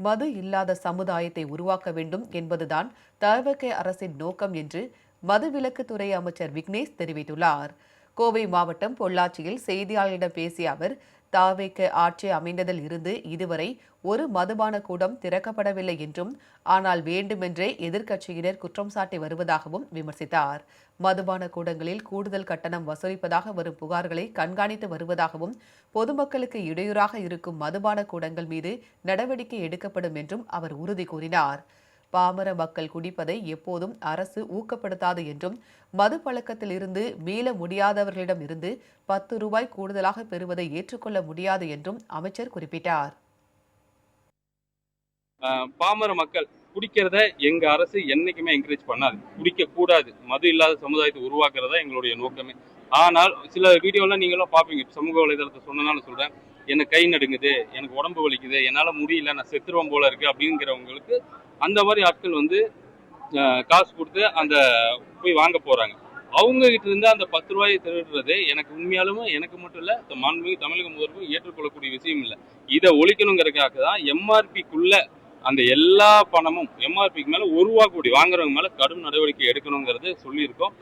மது இல்லாத சமுதாயத்தை உருவாக்க வேண்டும் என்பதுதான் தவிக அரசின் நோக்கம் என்று மதுவிலக்குத்துறை அமைச்சர் விக்னேஷ் தெரிவித்துள்ளார். கோவை மாவட்டம் பொள்ளாச்சியில் செய்தியாளர்களிடம் பேசிய அவர், தவிக ஆட்சி அமைந்ததில் இருந்து இதுவரை ஒரு மதுபான கூடம் திறக்கப்படவில்லை என்றும், ஆனால் வேண்டுமென்றே எதிர்க்கட்சியினர் குற்றம் சாட்டி வருவதாகவும் விமர்சித்தார். மதுபான கூடங்களில் கூடுதல் கட்டணம் வசூலிப்பதாக வரும் புகார்களை கண்காணித்து வருவதாகவும், பொதுமக்களுக்கு இடையூறாக இருக்கும் மதுபான கூடங்கள் மீது நடவடிக்கை எடுக்கப்படும் என்றும் அவர் உறுதி கூறினார். பாமர மக்கள் குடிப்பதை எப்போதும் அரசு ஊக்கப்படுத்தாது என்றும், மது பழக்கத்தில் இருந்து மீள முடியாதவர்களிடம் இருந்து 10 ரூபாய் கூடுதலாக பெறுவதை ஏற்றுக்கொள்ள முடியாது என்றும் அமைச்சர் குறிப்பிட்டார். பாமர மக்கள் குடிக்கிறத எங்க அரசு என்னைக்குமே என்கரேஜ் பண்ணாது. குடிக்க கூடாது, மது இல்லாத சமுதாயத்தை உருவாக்குறதா எங்களுடைய நோக்கமே. ஆனால் சில வீடியோலாம் நீங்களும் பார்ப்பீங்க, சமூக வலைதளத்தை சொன்னனால சொல்றேன், எனக்கு கை நடுங்குது, எனக்கு உடம்பு வலிக்குது, என்னால முடியல, நான் செத்துருவோம் போல இருக்கு அப்படிங்கிறவங்களுக்கு அந்த மாதிரி ஆட்கள் வந்து காசு கொடுத்து அந்த போய் வாங்க போறாங்க. அவங்க கிட்ட இருந்து அந்த 10 ரூபாயை திருடுறது எனக்கு உண்மையாலுமே எனக்கு மட்டும் இல்ல, மாண்புமிகு தமிழக முதல்வருக்கும் ஏற்றுக்கொள்ளக்கூடிய விஷயம் இல்லை. இதை ஒழிக்கணுங்கிறதுக்காக தான் எம்ஆர்பிக்குள்ள அந்த எல்லா பணமும் எம்ஆர்பிக்கு மேல 1 ரூபா கூடி வாங்குறவங்க மேல கடும் நடவடிக்கை எடுக்கணுங்கிறது சொல்லியிருக்கோம்.